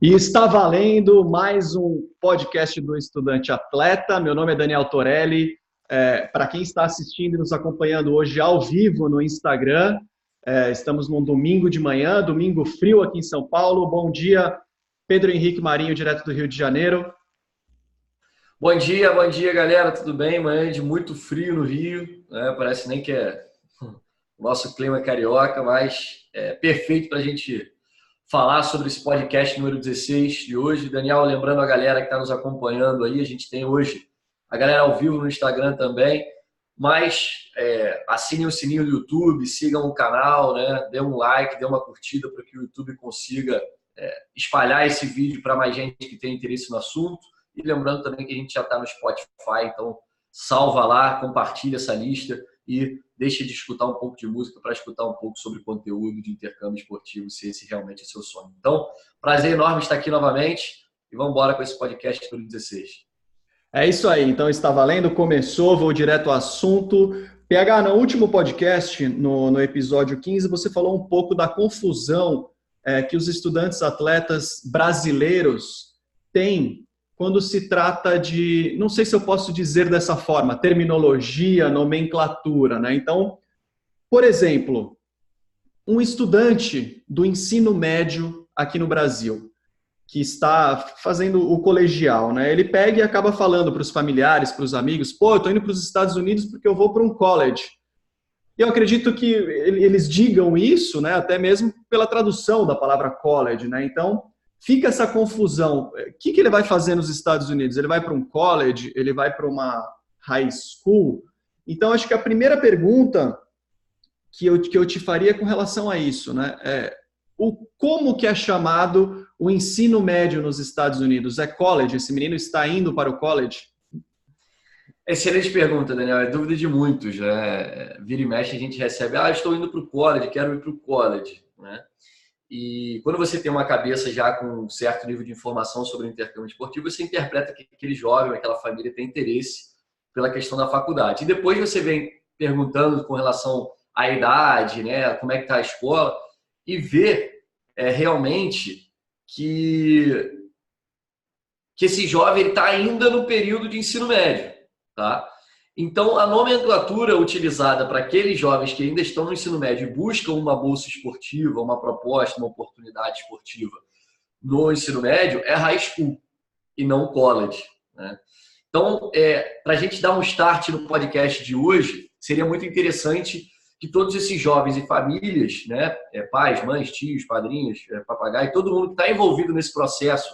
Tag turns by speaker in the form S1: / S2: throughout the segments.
S1: E está valendo mais um podcast do Estudante Atleta. Meu nome é Daniel Torelli. Para quem está assistindo e nos acompanhando hoje ao vivo no Instagram, estamos num domingo de manhã, domingo frio aqui em São Paulo. Bom dia, Pedro Henrique Marinho, direto do Rio de Janeiro.
S2: Bom dia, galera. Tudo bem? Manhã de muito frio no Rio, né? Parece nem que o nosso clima é carioca, mas é perfeito para a gente falar sobre esse podcast número 16 de hoje. Daniel, lembrando a galera que está nos acompanhando aí, a gente tem hoje a galera ao vivo no Instagram também, mas assinem o sininho do YouTube, sigam o canal, né? Dê um like, dê uma curtida para que o YouTube consiga espalhar esse vídeo para mais gente que tem interesse no assunto. E lembrando também que a gente já está no Spotify, então salva lá, compartilha essa lista e deixa de escutar um pouco de música para escutar um pouco sobre conteúdo de intercâmbio esportivo, se esse realmente é seu sonho. Então, prazer enorme estar aqui novamente e vamos embora com esse podcast número 16.
S1: É isso aí, então está valendo, começou, vou direto ao assunto. PH, no último podcast, no episódio 15, você falou um pouco da confusão que os estudantes atletas brasileiros têm quando se trata de, não sei se eu posso dizer dessa forma, terminologia, nomenclatura, né? Então, por exemplo, um estudante do ensino médio aqui no Brasil, que está fazendo o colegial, né? Ele pega e acaba falando para os familiares, para os amigos, pô, eu estou indo para os Estados Unidos porque eu vou para um college. E eu acredito que eles digam isso, né? Até mesmo pela tradução da palavra college, né? Então, fica essa confusão. O que ele vai fazer nos Estados Unidos? Ele vai para um college? Ele vai para uma high school? Então, acho que a primeira pergunta que eu te faria com relação a isso, né? Como que é chamado o ensino médio nos Estados Unidos? É college? Esse menino está indo para o college?
S2: Excelente pergunta, Daniel. É dúvida de muitos, né? Vira e mexe a gente recebe, estou indo para o college, quero ir para o college, né? E quando você tem uma cabeça já com um certo nível de informação sobre o intercâmbio esportivo, você interpreta que aquele jovem, aquela família tem interesse pela questão da faculdade. E depois você vem perguntando com relação à idade, né, como é que está a escola, e vê realmente que esse jovem está ainda no período de ensino médio. Tá? Então, a nomenclatura utilizada para aqueles jovens que ainda estão no ensino médio e buscam uma bolsa esportiva, uma proposta, uma oportunidade esportiva no ensino médio é high school e não college, né? Então, para a gente dar um start no podcast de hoje, seria muito interessante que todos esses jovens e famílias, né, pais, mães, tios, padrinhos, papagaio, todo mundo que está envolvido nesse processo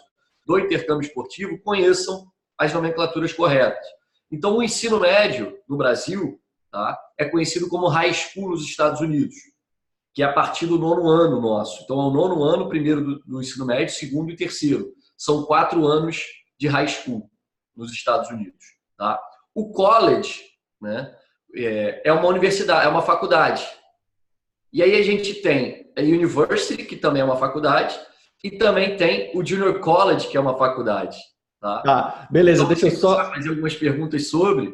S2: do intercâmbio esportivo conheçam as nomenclaturas corretas. Então, o ensino médio no Brasil, tá, é conhecido como high school nos Estados Unidos, que é a partir do 9º ano nosso. Então, é o 9º ano, primeiro do ensino médio, segundo e terceiro. São 4 anos de high school nos Estados Unidos. Tá? O college, né, é uma universidade, é uma faculdade. E aí a gente tem a university, que também é uma faculdade, e também tem o junior college, que é uma faculdade.
S1: Tá, beleza,
S2: então,
S1: deixa eu só
S2: fazer algumas perguntas sobre.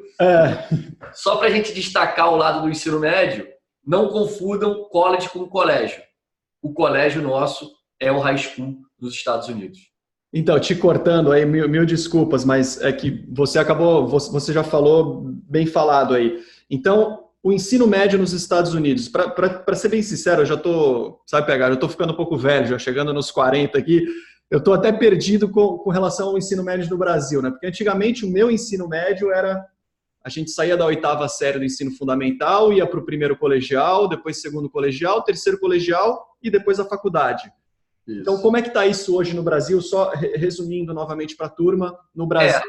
S2: Só para a gente destacar o lado do ensino médio, não confundam college com colégio. O colégio nosso é o high school nos Estados Unidos.
S1: Então, te cortando aí, mil desculpas, mas é que você já falou bem falado aí. Então, o ensino médio nos Estados Unidos, para ser bem sincero, eu já estou, sabe, pegar, eu estou ficando um pouco velho, já chegando nos 40 aqui, eu estou até perdido com relação ao ensino médio no Brasil, né? Porque antigamente o meu ensino médio era, a gente saía da 8ª série do ensino fundamental, ia para o primeiro colegial, depois segundo colegial, terceiro colegial e depois a faculdade. Isso. Então, como é que está isso hoje no Brasil? Só resumindo novamente para a turma, no Brasil...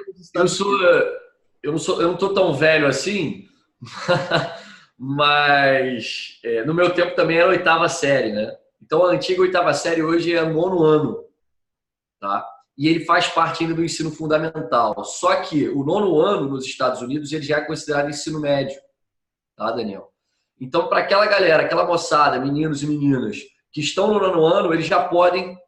S2: Eu não estou tão velho assim, mas no meu tempo também era 8ª série, né? Então, a antiga 8ª série hoje é 9º ano, tá? E ele faz parte ainda do ensino fundamental. Só que o 9º ano nos Estados Unidos ele já é considerado ensino médio, tá, Daniel? Então, para aquela galera, aquela moçada, meninos e meninas que estão no 9º ano, eles já podem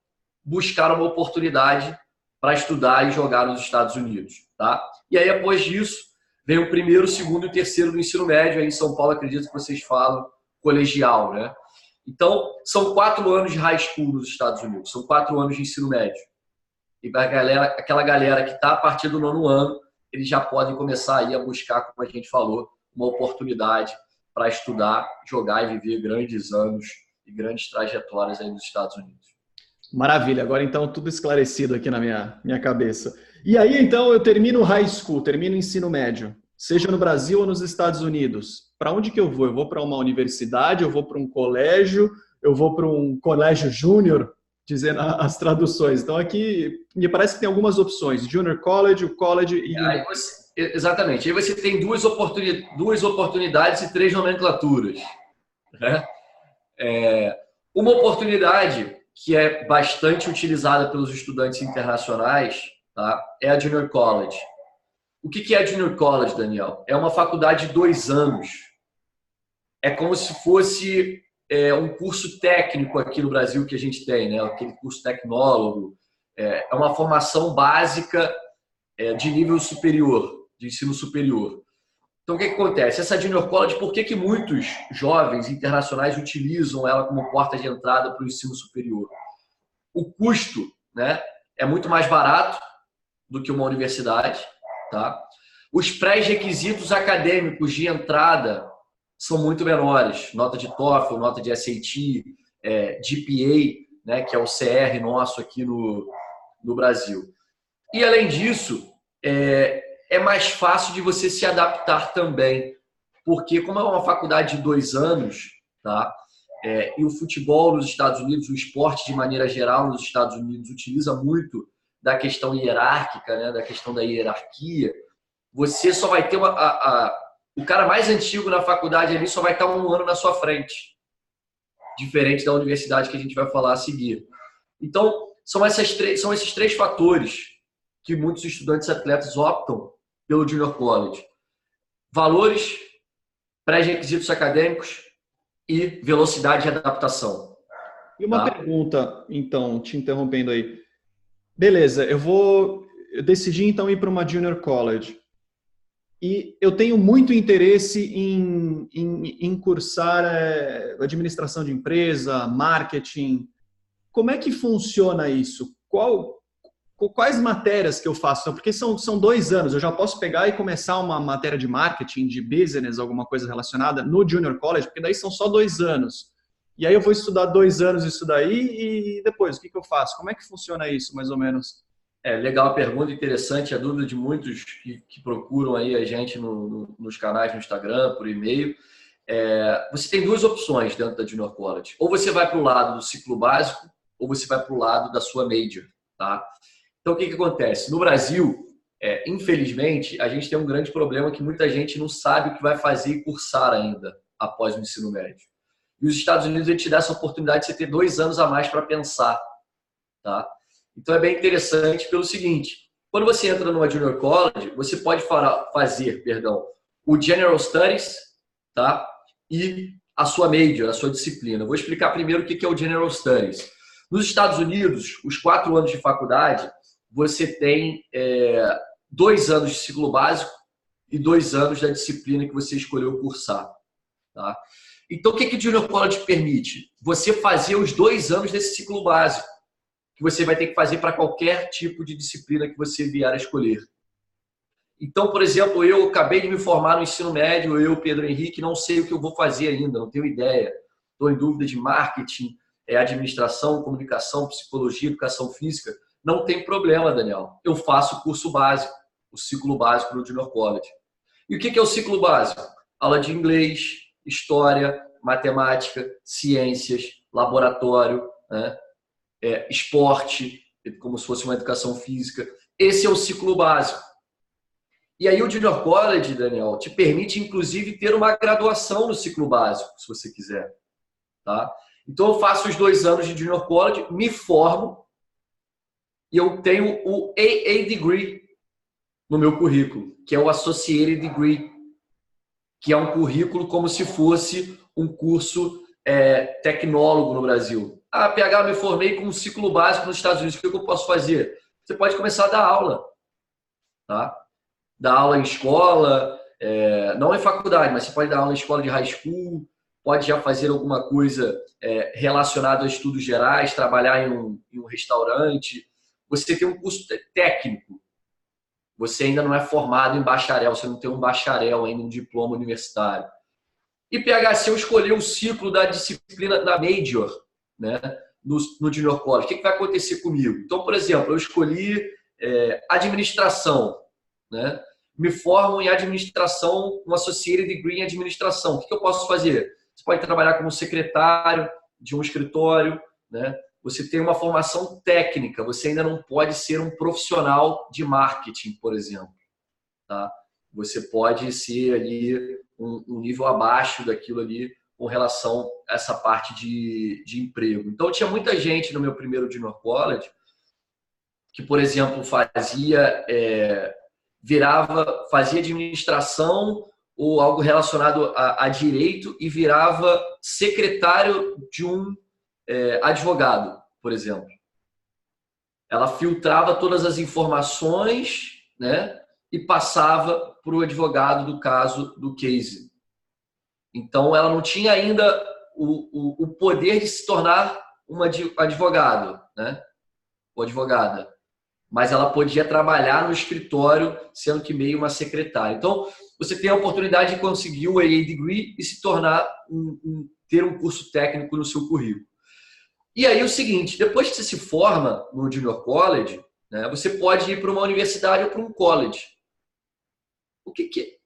S2: buscar uma oportunidade para estudar e jogar nos Estados Unidos, tá? E aí, após disso, vem o primeiro, segundo e terceiro do ensino médio. Aí em São Paulo, acredito que vocês falam colegial, né? Então, são 4 anos de high school nos Estados Unidos, são 4 anos de ensino médio. E para aquela galera que está a partir do 9º ano, eles já podem começar aí a buscar, como a gente falou, uma oportunidade para estudar, jogar e viver grandes anos e grandes trajetórias aí nos Estados Unidos.
S1: Maravilha, agora então tudo esclarecido aqui na minha cabeça. E aí então eu termino o high school, termino o ensino médio, seja no Brasil ou nos Estados Unidos. Para onde que eu vou? Eu vou para uma universidade, eu vou para um colégio, eu vou para um colégio júnior, dizendo as traduções. Então aqui me parece que tem algumas opções, junior college, o college e...
S2: Exatamente, aí você tem duas oportunidades e 3 nomenclaturas. Né? Uma oportunidade que é bastante utilizada pelos estudantes internacionais, tá? É a Junior College. O que é a Junior College, Daniel? É uma faculdade de 2 anos. É como se fosse um curso técnico aqui no Brasil que a gente tem, né? Aquele curso tecnólogo. É uma formação básica de nível superior, de ensino superior. Então, o que acontece? Essa Junior College, por que muitos jovens internacionais utilizam ela como porta de entrada para o ensino superior? O custo, né, é muito mais barato do que uma universidade. Tá? Os pré-requisitos acadêmicos de entrada são muito menores. Nota de TOEFL, nota de SAT, GPA, né, que é o CR nosso aqui no Brasil. E, além disso, é mais fácil de você se adaptar também, porque como é uma faculdade de 2 anos, tá? E o futebol nos Estados Unidos, o esporte de maneira geral nos Estados Unidos utiliza muito da questão hierárquica, né? Da questão da hierarquia, você só vai ter o cara mais antigo na faculdade ali só vai estar 1 ano na sua frente, diferente da universidade que a gente vai falar a seguir. Então, são esses 3 fatores que muitos estudantes atletas optam pelo Junior College. Valores, pré-requisitos acadêmicos e velocidade de adaptação.
S1: E uma pergunta, então, te interrompendo aí. Beleza, eu decidi então ir para uma Junior College. E eu tenho muito interesse em cursar administração de empresa, marketing. Como é que funciona isso? Quais matérias que eu faço? Porque são 2 anos, eu já posso pegar e começar uma matéria de marketing, de business, alguma coisa relacionada no Junior College, porque daí são só 2 anos. E aí eu vou estudar 2 anos isso daí e depois, o que eu faço? Como é que funciona isso, mais ou menos?
S2: Legal a pergunta, interessante, a dúvida de muitos que procuram aí a gente nos canais no Instagram, por e-mail. Você tem 2 opções dentro da Junior College. Ou você vai para o lado do ciclo básico, ou você vai para o lado da sua major. Tá? Então, o que acontece? No Brasil, infelizmente, a gente tem um grande problema que muita gente não sabe o que vai fazer e cursar ainda após o ensino médio. E os Estados Unidos te dá essa oportunidade de você ter 2 anos a mais para pensar. Tá? Então, é bem interessante pelo seguinte, quando você entra numa Junior College, você pode fazer o General Studies, tá? E a sua major, a sua disciplina. Eu vou explicar primeiro o que é o General Studies. Nos Estados Unidos, os 4 anos de faculdade, você tem 2 anos de ciclo básico e 2 anos da disciplina que você escolheu cursar. Tá? Então, o que o Junior College permite? Você fazer os 2 anos desse ciclo básico, que você vai ter que fazer para qualquer tipo de disciplina que você vier a escolher. Então, por exemplo, eu acabei de me formar no ensino médio, eu, Pedro Henrique, não sei o que eu vou fazer ainda, não tenho ideia. Estou em dúvida de marketing, administração, comunicação, psicologia, educação física. Não tem problema, Daniel. Eu faço o curso básico, o ciclo básico do Junior College. E o que é o ciclo básico? Aula de inglês, história, matemática, ciências, laboratório, né? Esporte, como se fosse uma educação física. Esse é o ciclo básico. E aí o Junior College, Daniel, te permite, inclusive, ter uma graduação no ciclo básico, se você quiser. Tá? Então, eu faço os 2 anos de Junior College, me formo e eu tenho o AA Degree no meu currículo, que é o Associated Degree, que é um currículo como se fosse um curso tecnólogo no Brasil. PH, me formei com um ciclo básico nos Estados Unidos, o que eu posso fazer? Você pode começar a dar aula. Tá? Dar aula em escola, não em faculdade, mas você pode dar aula em escola de high school, pode já fazer alguma coisa relacionada a estudos gerais, trabalhar em um restaurante, você tem um curso técnico. Você ainda não é formado em bacharel, você não tem um bacharel ainda, um diploma universitário. E PHC eu escolhi o ciclo da disciplina da Major, né, no Junior College. O que vai acontecer comigo? Então, por exemplo, eu escolhi administração, né? Me formo em administração, um Associated Degree em administração. O que eu posso fazer? Você pode trabalhar como secretário de um escritório, né? Você tem uma formação técnica, você ainda não pode ser um profissional de marketing, por exemplo. Tá? Você pode ser ali um nível abaixo daquilo ali com relação a essa parte de emprego. Então, tinha muita gente no meu primeiro Junior College que, por exemplo, fazia administração ou algo relacionado a direito e virava secretário de um advogado, por exemplo. Ela filtrava todas as informações, né, e passava para o advogado do caso, do case. Então, ela não tinha ainda o poder de se tornar uma advogado, né, ou advogada, mas ela podia trabalhar no escritório, sendo que meio uma secretária. Então, você tem a oportunidade de conseguir o AA Degree e se tornar ter um curso técnico no seu currículo. E aí o seguinte, depois que você se forma no Junior College, né, você pode ir para uma universidade ou para um college. O que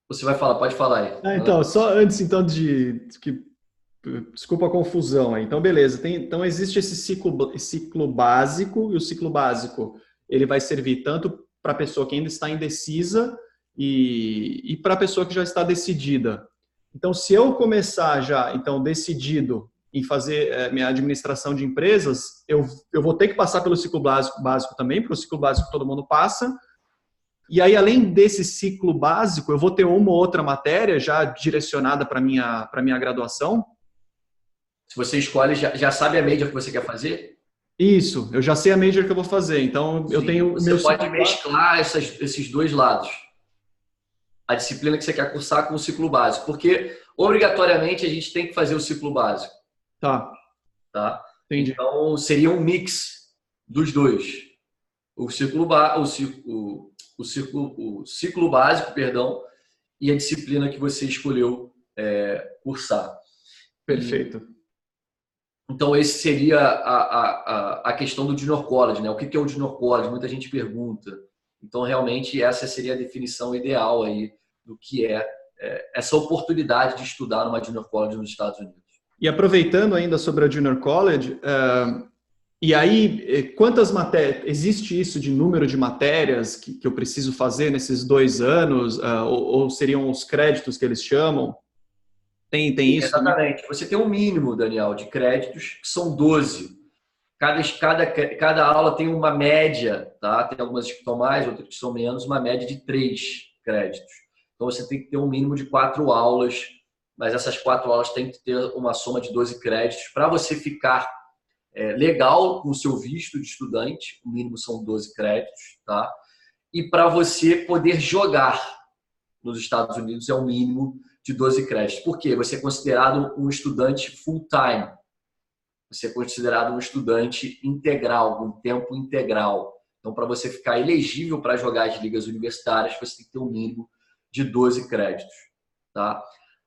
S2: você vai falar? Pode falar aí.
S1: Então, só antes então desculpa a confusão aí. Então, beleza. Então, existe esse ciclo básico, e o ciclo básico ele vai servir tanto para a pessoa que ainda está indecisa e para a pessoa que já está decidida. Então, se eu começar já, então, decidido em fazer minha administração de empresas, eu vou ter que passar pelo ciclo básico também, porque o ciclo básico todo mundo passa. E aí, além desse ciclo básico, eu vou ter uma ou outra matéria já direcionada para minha graduação.
S2: Se você escolhe, já sabe a major que você quer fazer?
S1: Isso, eu já sei a major que eu vou fazer. Então,
S2: sim,
S1: eu tenho...
S2: Você pode mesclar esses dois lados. A disciplina que você quer cursar com o ciclo básico. Porque, obrigatoriamente, a gente tem que fazer o ciclo básico.
S1: Tá.
S2: Entendi. Então, seria um mix dos dois. O ciclo básico, perdão, e a disciplina que você escolheu cursar.
S1: Perfeito.
S2: Então, esse seria a questão do Junior College, né? O que é o Junior College? Muita gente pergunta. Então, realmente, essa seria a definição ideal aí do que essa oportunidade de estudar numa Junior College nos Estados Unidos.
S1: E aproveitando ainda sobre a Junior College, e aí, quantas matérias, existe isso de número de matérias que eu preciso fazer nesses 2 anos, ou seriam os créditos que eles chamam? Tem isso?
S2: Exatamente. Você tem um mínimo, Daniel, de créditos, que são 12. Cada aula tem uma média, tá? Tem algumas que são mais, outras que são menos, uma média de 3 créditos. Então, você tem que ter um mínimo de 4 aulas, mas essas 4 aulas têm que ter uma soma de 12 créditos para você ficar legal com o seu visto de estudante, o mínimo são 12 créditos, tá? E para você poder jogar nos Estados Unidos é o mínimo de 12 créditos. Por quê? Você é considerado um estudante full-time. Você é considerado um estudante integral, um tempo integral. Então, para você ficar elegível para jogar as ligas universitárias, você tem que ter um mínimo de 12 créditos, tá?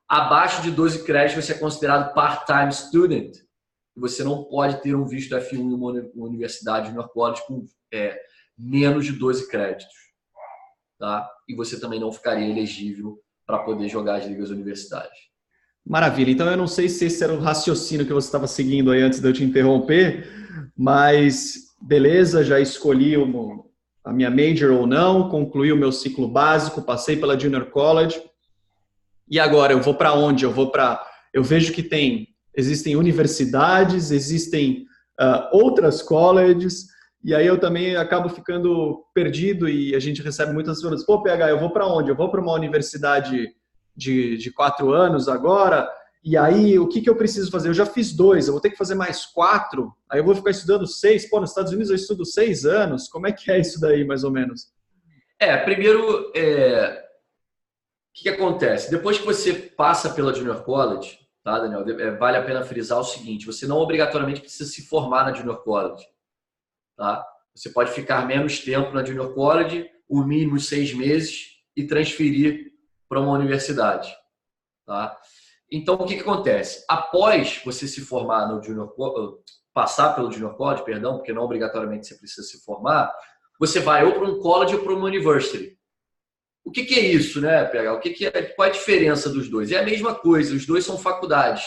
S2: Abaixo de 12 créditos, você é considerado part-time student. Você não pode ter um visto F1 em uma universidade, Junior College, com menos de 12 créditos. Tá? E você também não ficaria elegível para poder jogar as ligas universitárias.
S1: Maravilha. Então, eu não sei se esse era o raciocínio que você estava seguindo aí antes de eu te interromper, mas beleza, já escolhi a minha major ou não, concluí o meu ciclo básico, passei pela Junior College. E agora, eu vou para onde? Eu vejo que existem universidades, existem outras colleges, e aí eu também acabo ficando perdido e a gente recebe muitas perguntas. Pô, PH, eu vou para onde? Eu vou para uma universidade de 4 anos agora, e aí o que eu preciso fazer? Eu já fiz 2, eu vou ter que fazer mais 4, aí eu vou ficar estudando 6. Pô, nos Estados Unidos eu estudo 6 anos, como é que é isso daí, mais ou menos?
S2: Primeiro, o que acontece? Depois que você passa pela Junior College, tá, Daniel? Vale a pena frisar o seguinte: você não obrigatoriamente precisa se formar na Junior College, tá? Você pode ficar menos tempo na Junior College, o mínimo 6 meses, e transferir para uma universidade. Tá? Então, o que acontece? Após você se formar no Junior College, passar pelo Junior College, perdão, porque não obrigatoriamente você precisa se formar, você vai ou para um college ou para uma university. O que é isso, né, PH? Qual é a diferença dos dois? É a mesma coisa, os dois são faculdades.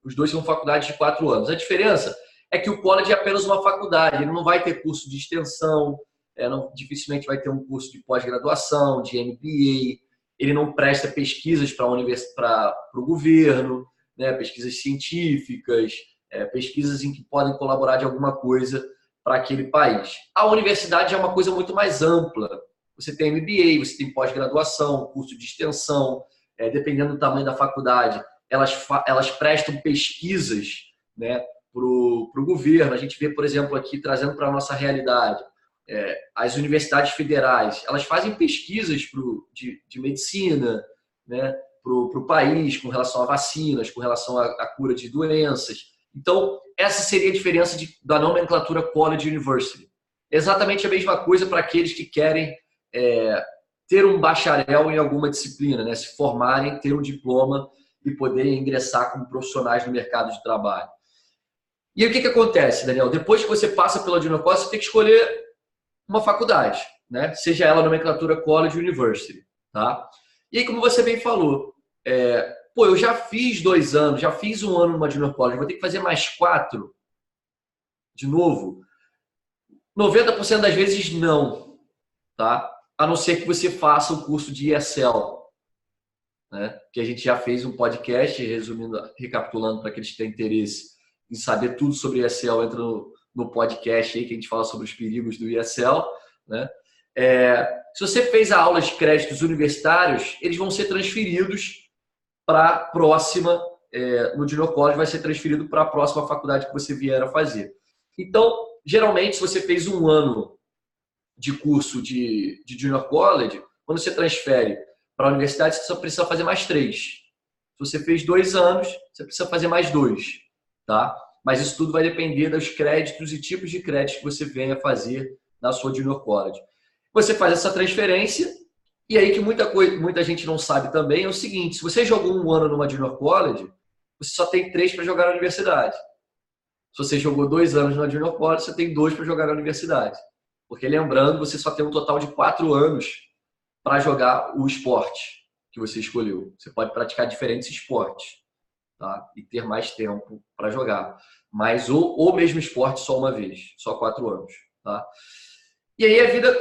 S2: Os dois são faculdades de 4 anos. A diferença é que o college é apenas uma faculdade, ele não vai ter curso de extensão, dificilmente vai ter um curso de pós-graduação, de MBA, ele não presta pesquisas para o governo, né, pesquisas científicas, pesquisas em que podem colaborar de alguma coisa para aquele país. A universidade é uma coisa muito mais ampla. Você tem MBA, você tem pós-graduação, curso de extensão, dependendo do tamanho da faculdade, elas prestam pesquisas, né, para o governo. A gente vê, por exemplo, aqui, trazendo para a nossa realidade, as universidades federais, elas fazem pesquisas de medicina, né, para o país, com relação a vacinas, com relação à cura de doenças. Então, essa seria a diferença da nomenclatura College University. Exatamente a mesma coisa para aqueles que querem ter um bacharel em alguma disciplina, né, se formarem, ter um diploma e poderem ingressar como profissionais no mercado de trabalho. E aí, o que acontece, Daniel? Depois que você passa pela Junior College, você tem que escolher uma faculdade, né? Seja ela nomenclatura College University. Tá? E aí, como você bem falou, eu já fiz 2 anos, já fiz 1 ano numa Junior College, vou ter que fazer mais 4 de novo? 90% das vezes não. Tá? A não ser que você faça um curso de ESL. Né? Que a gente já fez um podcast, recapitulando para aqueles que têm interesse em saber tudo sobre ESL, entra no podcast aí que a gente fala sobre os perigos do ESL. Né? Se você fez a aula de créditos universitários, eles vão ser transferidos para a próxima, no Junior College vai ser transferido para a próxima faculdade que você vier a fazer. Então, geralmente, se você fez 1 ano de curso de Junior College, quando você transfere para a universidade, você só precisa fazer mais 3. Se você fez 2 anos, você precisa fazer mais 2. Tá? Mas isso tudo vai depender dos créditos e tipos de créditos que você venha fazer na sua Junior College. Você faz essa transferência, e aí que muita gente não sabe também é o seguinte: se você jogou 1 ano numa Junior College, você só tem 3 para jogar na universidade. Se você jogou 2 anos na Junior College, você tem 2 para jogar na universidade. Porque, lembrando, você só tem um total de 4 anos para jogar o esporte que você escolheu. Você pode praticar diferentes esportes, tá? E ter mais tempo para jogar. Mas o mesmo esporte só uma vez, só 4 anos. Tá? E aí a vida...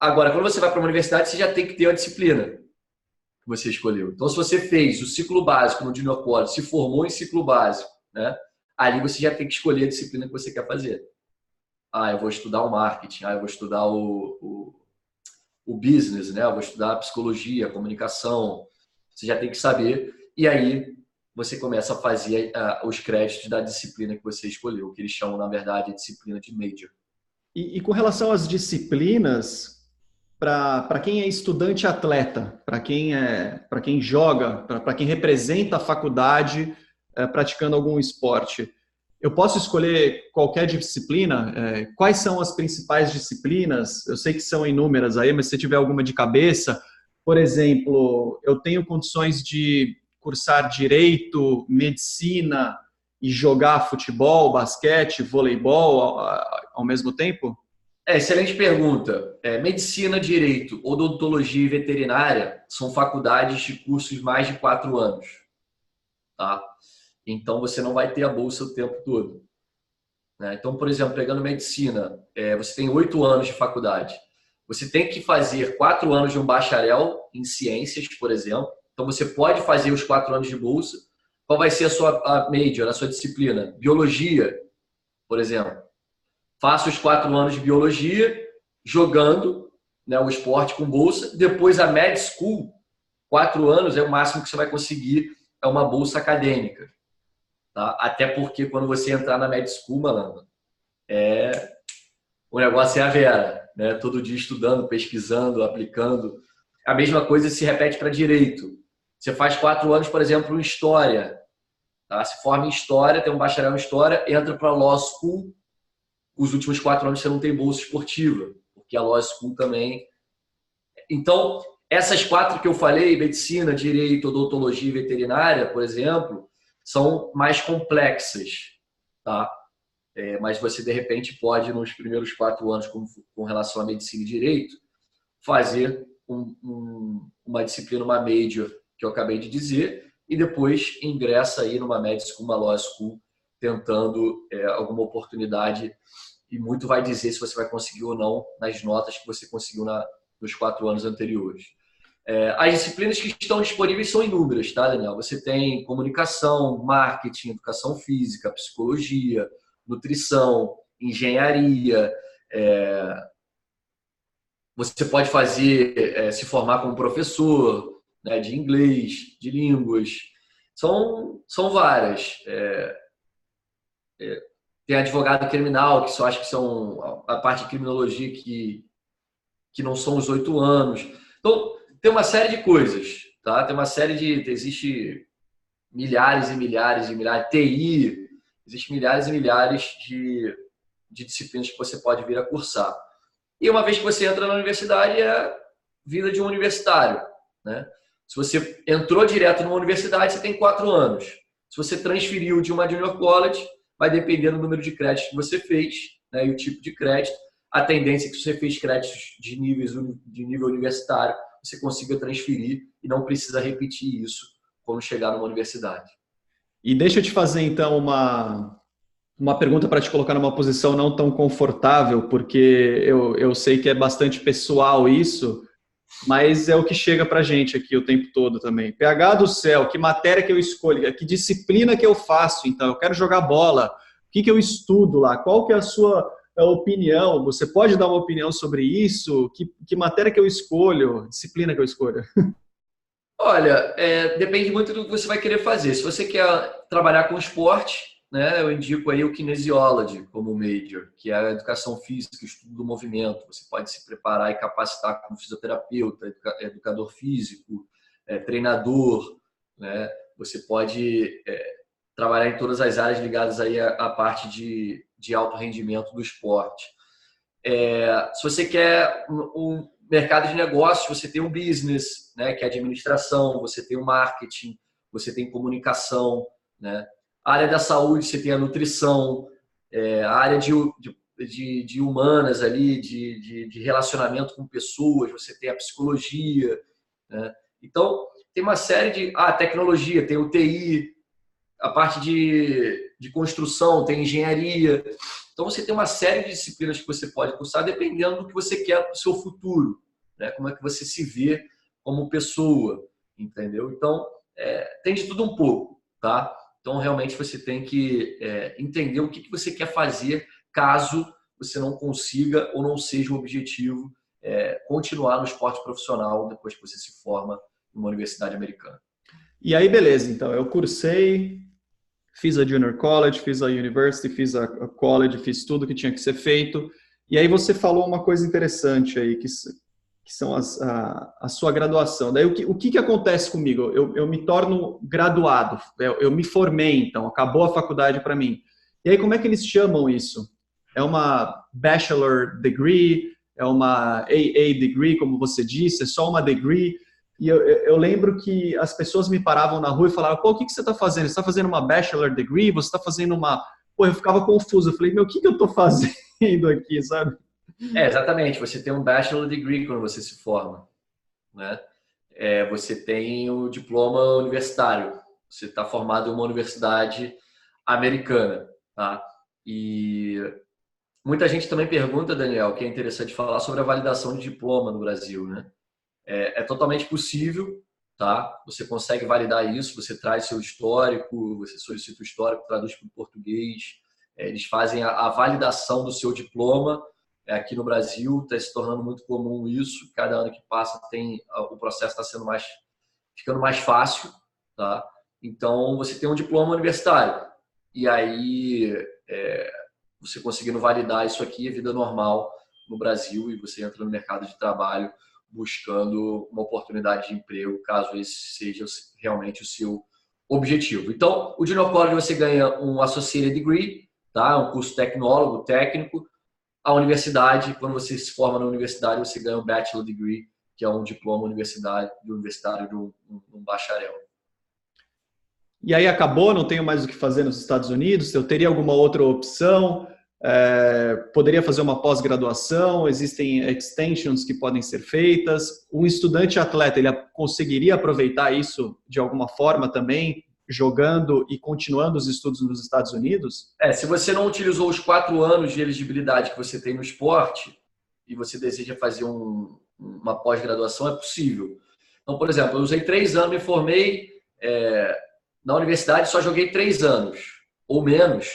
S2: Agora, quando você vai para uma universidade, você já tem que ter a disciplina que você escolheu. Então, se você fez o ciclo básico no Junior College, se formou em ciclo básico, né? Ali você já tem que escolher a disciplina que você quer fazer. Eu vou estudar o marketing, eu vou estudar o business, né? Eu vou estudar a psicologia, a comunicação. Você já tem que saber. E aí você começa a fazer os créditos da disciplina que você escolheu, que eles chamam, na verdade, de disciplina de major.
S1: E com relação às disciplinas, para quem é estudante atleta, para quem joga, para quem representa a faculdade praticando algum esporte, eu posso escolher qualquer disciplina? Quais são as principais disciplinas? Eu sei que são inúmeras aí, mas se tiver alguma de cabeça, por exemplo, eu tenho condições de cursar direito, medicina e jogar futebol, basquete, voleibol ao mesmo tempo?
S2: Excelente pergunta. Medicina, direito, odontologia e veterinária são faculdades de cursos de mais de 4 anos. Tá? Então, você não vai ter a bolsa o tempo todo. Né? Então, por exemplo, pegando medicina, você tem 8 anos de faculdade. Você tem que fazer 4 anos de um bacharel em ciências, por exemplo. Então, você pode fazer os 4 anos de bolsa. Qual vai ser a sua major, a sua disciplina? Biologia, por exemplo. Faça os 4 anos de biologia, jogando, né, o esporte com bolsa. Depois, a med school, 4 anos é o máximo que você vai conseguir, é uma bolsa acadêmica. Tá? Até porque quando você entrar na med school, malandro, o negócio é a vera, né? Todo dia estudando, pesquisando, aplicando. A mesma coisa se repete para direito. Você faz 4 anos, por exemplo, em história. Tá? Se forma em história, tem um bacharel em história, entra para law school, os últimos 4 anos você não tem bolsa esportiva, porque a Law School também. Então, essas 4 que eu falei, medicina, direito, odontologia e veterinária, por exemplo, são mais complexas, tá? Mas você, de repente, pode, nos primeiros 4 anos, com relação à medicina e direito, fazer uma disciplina, uma major, que eu acabei de dizer, e depois ingressa aí numa med school, uma law school, tentando alguma oportunidade, e muito vai dizer se você vai conseguir ou não nas notas que você conseguiu nos 4 anos anteriores. As disciplinas que estão disponíveis são inúmeras, tá, Daniel? Você tem comunicação, marketing, educação física, psicologia, nutrição, engenharia. Você pode se formar como professor, né, de inglês, de línguas. São várias. Tem advogado criminal, que só acho que são a parte de criminologia que não são os 8 anos. Então, tem uma série de coisas, tá? Tem uma série existe milhares e milhares e milhares, TI, existe milhares e milhares de disciplinas que você pode vir a cursar. E uma vez que você entra na universidade, é a vida de um universitário, né? Se você entrou direto numa universidade, você tem 4 anos. Se você transferiu de uma junior college, vai depender do número de créditos que você fez, né, e o tipo de crédito. A tendência é que se você fez créditos de nível universitário, você consiga transferir e não precisa repetir isso quando chegar numa universidade.
S1: E deixa eu te fazer, então, uma pergunta para te colocar numa posição não tão confortável, porque eu sei que é bastante pessoal isso, mas é o que chega para a gente aqui o tempo todo também. PH do céu, que matéria que eu escolho, que disciplina que eu faço, então? Eu quero jogar bola, o que eu estudo lá? Qual que é a sua opinião? Você pode dar uma opinião sobre isso? Que matéria que eu escolho? Disciplina que eu escolho?
S2: Olha, depende muito do que você vai querer fazer. Se você quer trabalhar com esporte, né, eu indico aí o Kinesiology como major, que é a educação física, o estudo do movimento. Você pode se preparar e capacitar como fisioterapeuta, educador físico, treinador, né? Você pode trabalhar em todas as áreas ligadas aí à parte de alto rendimento do esporte. Se você quer um mercado de negócios, você tem um business, né, que é administração, você tem o marketing, você tem comunicação, né? A área da saúde, você tem a nutrição, a área de humanas ali, de relacionamento com pessoas, você tem a psicologia, né? Então, tem uma série de... tecnologia, tem o TI, a parte de construção, tem engenharia. Então, você tem uma série de disciplinas que você pode cursar dependendo do que você quer para o seu futuro, né? Como é que você se vê como pessoa, entendeu? Então, tem de tudo um pouco, tá? Então, realmente, você tem que entender o que você quer fazer caso você não consiga ou não seja o objetivo continuar no esporte profissional depois que você se forma em uma universidade americana.
S1: E aí, beleza. Então, eu cursei, fiz a Junior College, fiz a University, fiz a College, fiz tudo que tinha que ser feito. E aí você falou uma coisa interessante aí, que são a sua graduação. Daí o que acontece comigo? Eu me torno graduado, eu me formei, então, acabou a faculdade para mim. E aí como é que eles chamam isso? É uma bachelor degree, é uma AA degree, como você disse, é só uma degree? E eu lembro que as pessoas me paravam na rua e falavam, pô, o que você está fazendo? Você está fazendo uma bachelor degree? Você está fazendo uma... Pô, eu ficava confuso. Eu falei, meu, o que eu estou fazendo aqui, sabe?
S2: Exatamente. Você tem um bachelor degree quando você se forma, né? Você tem o diploma universitário. Você está formado em uma universidade americana, tá? E muita gente também pergunta, Daniel, que é interessante falar sobre a validação de diploma no Brasil, né? É totalmente possível, tá? Você consegue validar isso, você traz seu histórico, você solicita o histórico, traduz para o português, eles fazem a validação do seu diploma. Aqui no Brasil está se tornando muito comum isso, cada ano que passa o processo está ficando mais fácil, tá? Então, você tem um diploma universitário, e aí você conseguindo validar isso aqui, é vida normal no Brasil, e você entra no mercado de trabalho buscando uma oportunidade de emprego, caso esse seja realmente o seu objetivo. Então, o Junior College você ganha um Associate Degree, tá? É um curso tecnólogo, técnico. A universidade, quando você se forma na universidade, você ganha um Bachelor Degree, que é um diploma universitário de um bacharel.
S1: E aí acabou, não tenho mais o que fazer nos Estados Unidos, eu teria alguma outra opção? Poderia fazer uma pós-graduação, existem extensions que podem ser feitas. Um estudante atleta, ele conseguiria aproveitar isso de alguma forma também, jogando e continuando os estudos nos Estados Unidos?
S2: Se você não utilizou os 4 anos de elegibilidade que você tem no esporte e você deseja fazer uma pós-graduação, é possível. Então, por exemplo, eu usei 3 anos, me formei na universidade, só joguei 3 anos ou menos.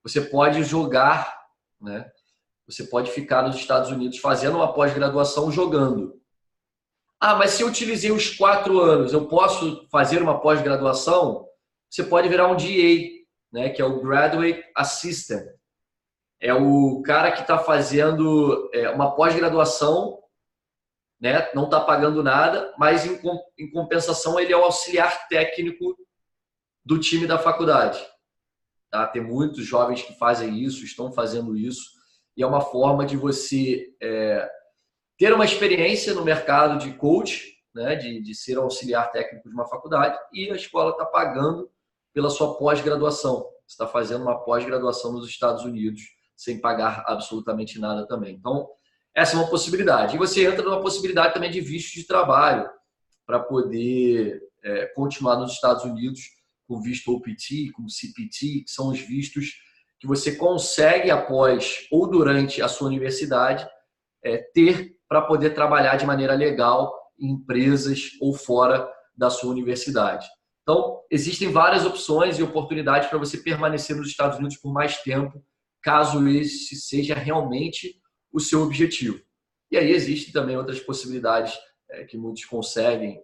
S2: Você pode jogar, né? Você pode ficar nos Estados Unidos fazendo uma pós-graduação jogando. Mas se eu utilizei os 4 anos, eu posso fazer uma pós-graduação? Você pode virar um GA, né? Que é o Graduate Assistant. É o cara que está fazendo uma pós-graduação, né? Não está pagando nada, mas em compensação ele é o auxiliar técnico do time da faculdade. Tá? Tem muitos jovens que fazem isso, estão fazendo isso, e é uma forma de você ter uma experiência no mercado de coach, né? de ser auxiliar técnico de uma faculdade, e a escola está pagando pela sua pós-graduação. Você está fazendo uma pós-graduação nos Estados Unidos, sem pagar absolutamente nada também. Então, essa é uma possibilidade. E você entra numa possibilidade também de visto de trabalho, para poder continuar nos Estados Unidos com visto OPT, com CPT, que são os vistos que você consegue após ou durante a sua universidade ter para poder trabalhar de maneira legal em empresas ou fora da sua universidade. Então, existem várias opções e oportunidades para você permanecer nos Estados Unidos por mais tempo, caso esse seja realmente o seu objetivo. E aí existem também outras possibilidades que muitos conseguem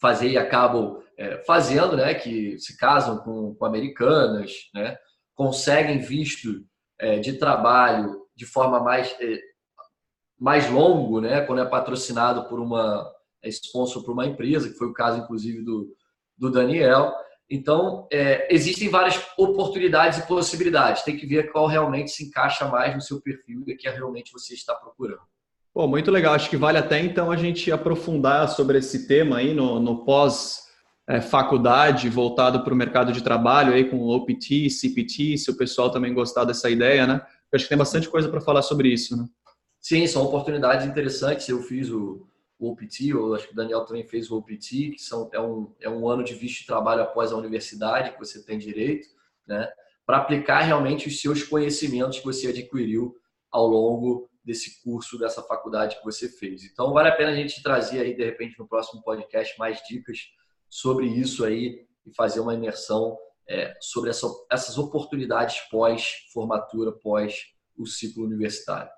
S2: fazer e acabam fazendo, né? Que se casam com americanas, né? Conseguem visto de trabalho de forma mais longo, né? Quando é patrocinado por sponsor por uma empresa, que foi o caso, inclusive, do Daniel. Então, existem várias oportunidades e possibilidades. Tem que ver qual realmente se encaixa mais no seu perfil e que realmente você está procurando.
S1: Pô, muito legal. Acho que vale até então a gente aprofundar sobre esse tema aí no pós-faculdade, voltado para o mercado de trabalho, aí com OPT, CPT, se o pessoal também gostar dessa ideia, né? Eu acho que tem bastante coisa para falar sobre isso, né?
S2: Sim, são oportunidades interessantes. Eu fiz o OPT, eu acho que o Daniel também fez o OPT, que é um ano de visto de trabalho após a universidade que você tem direito, né? Para aplicar realmente os seus conhecimentos que você adquiriu ao longo desse curso, dessa faculdade que você fez. Então, vale a pena a gente trazer aí, de repente, no próximo podcast, mais dicas sobre isso aí e fazer uma imersão sobre essas oportunidades pós-formatura, pós o ciclo universitário.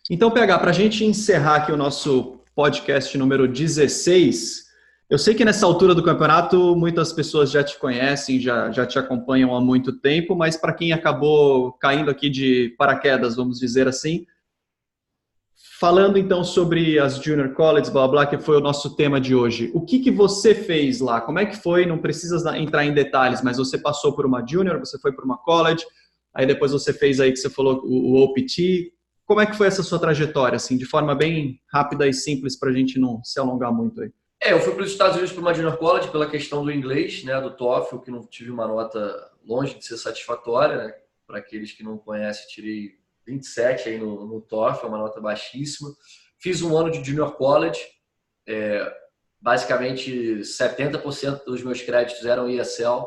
S1: Então, PH, para a gente encerrar aqui o nosso podcast número 16, eu sei que nessa altura do campeonato muitas pessoas já te conhecem, já te acompanham há muito tempo, mas para quem acabou caindo aqui de paraquedas, vamos dizer assim, falando então sobre as Junior Colleges, blá, blá, que foi o nosso tema de hoje, o que você fez lá? Como é que foi? Não precisa entrar em detalhes, mas você passou por uma Junior, você foi por uma College, aí depois você fez aí que você falou o OPT. Como é que foi essa sua trajetória, assim, de forma bem rápida e simples para a gente não se alongar muito aí?
S2: Eu fui para os Estados Unidos para uma Junior College pela questão do inglês, né, do TOEFL, que não tive uma nota longe de ser satisfatória, né? Para aqueles que não conhecem, tirei 27 aí no TOEFL, uma nota baixíssima. Fiz um ano de Junior College, basicamente 70% dos meus créditos eram ESL,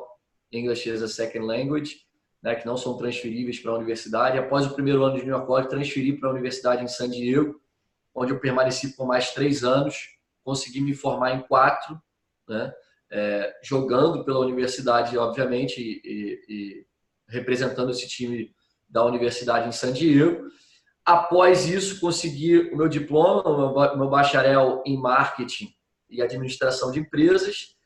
S2: English as a Second Language, né, que não são transferíveis para a universidade. Após o primeiro ano de Junior College, transferi para a universidade em San Diego, onde eu permaneci por mais 3 anos, consegui me formar em 4, né, jogando pela universidade, obviamente, e representando esse time da universidade em San Diego. Após isso, consegui o meu diploma, o meu bacharel em marketing e administração de empresas,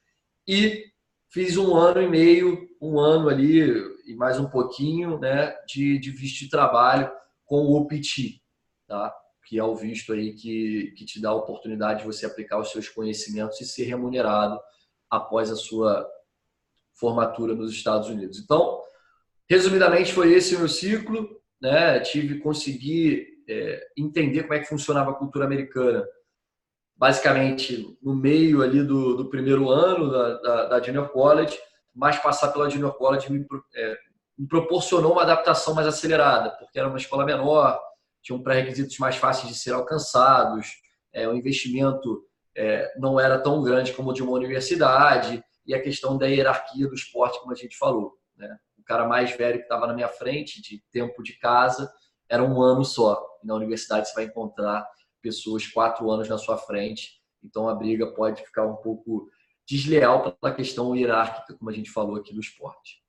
S2: e fiz 1 ano e meio, 1 ano ali e mais um pouquinho, né, de visto de trabalho com o OPT, tá? Que é o visto aí que te dá a oportunidade de você aplicar os seus conhecimentos e ser remunerado após a sua formatura nos Estados Unidos. Então, Resumidamente, foi esse o meu ciclo, né? Consegui entender como é que funcionava a cultura americana, basicamente no meio ali do primeiro ano da Junior College, mas passar pela Junior College me proporcionou uma adaptação mais acelerada, porque era uma escola menor, tinham pré-requisitos mais fáceis de ser alcançados, o investimento não era tão grande como o de uma universidade, e a questão da hierarquia do esporte, como a gente falou, né? O cara mais velho que estava na minha frente, de tempo de casa, era um ano só. E na universidade você vai encontrar pessoas 4 anos na sua frente, então a briga pode ficar um pouco desleal pela questão hierárquica, como a gente falou aqui do esporte.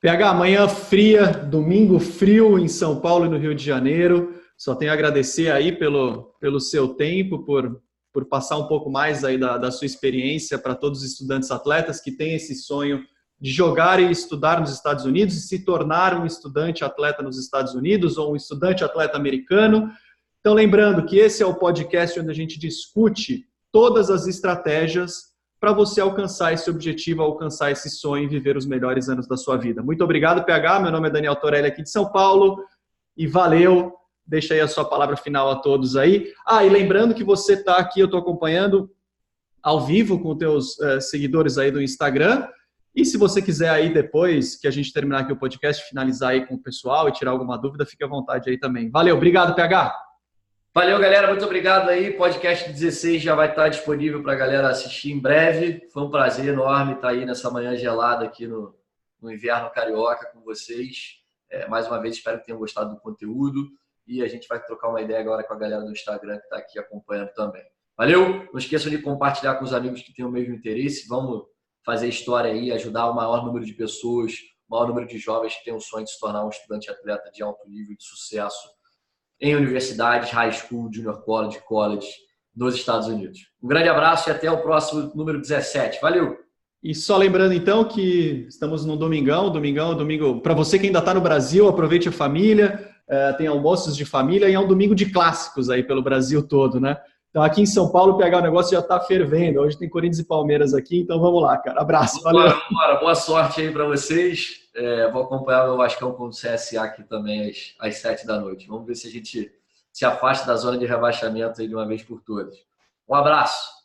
S1: PH, manhã fria, domingo frio em São Paulo e no Rio de Janeiro. Só tenho a agradecer aí pelo seu tempo, por passar um pouco mais aí da sua experiência para todos os estudantes atletas que têm esse sonho de jogar e estudar nos Estados Unidos e se tornar um estudante atleta nos Estados Unidos ou um estudante atleta americano. Então, lembrando que esse é o podcast onde a gente discute todas as estratégias para você alcançar esse objetivo, alcançar esse sonho e viver os melhores anos da sua vida. Muito obrigado, PH. Meu nome é Daniel Torelli, aqui de São Paulo. E valeu. Deixa aí a sua palavra final a todos aí. E lembrando que você está aqui, eu estou acompanhando ao vivo com os teus seguidores aí do Instagram. E se você quiser aí depois que a gente terminar aqui o podcast, finalizar aí com o pessoal e tirar alguma dúvida, fique à vontade aí também. Valeu, obrigado, PH.
S2: Valeu, galera. Muito obrigado aí. Podcast 16 já vai estar disponível para a galera assistir em breve. Foi um prazer enorme estar aí nessa manhã gelada aqui no inverno carioca com vocês. Mais uma vez, espero que tenham gostado do conteúdo. E a gente vai trocar uma ideia agora com a galera do Instagram que está aqui acompanhando também. Valeu! Não esqueçam de compartilhar com os amigos que têm o mesmo interesse. Vamos fazer história aí, ajudar o maior número de pessoas, o maior número de jovens que têm o sonho de se tornar um estudante atleta de alto nível de sucesso em universidades, high school, junior college, college nos Estados Unidos. Um grande abraço e até o próximo número 17. Valeu!
S1: E só lembrando então que estamos no domingo. Para você que ainda está no Brasil, aproveite a família, tem almoços de família e é um domingo de clássicos aí pelo Brasil todo, né? Então aqui em São Paulo, o negócio já está fervendo. Hoje tem Corinthians e Palmeiras aqui, então vamos lá, cara. Abraço, valeu.
S2: Vambora. Boa sorte aí para vocês. Vou acompanhar o meu Vascão com o CSA aqui também às 7 da noite. Vamos ver se a gente se afasta da zona de rebaixamento aí de uma vez por todas. Um abraço.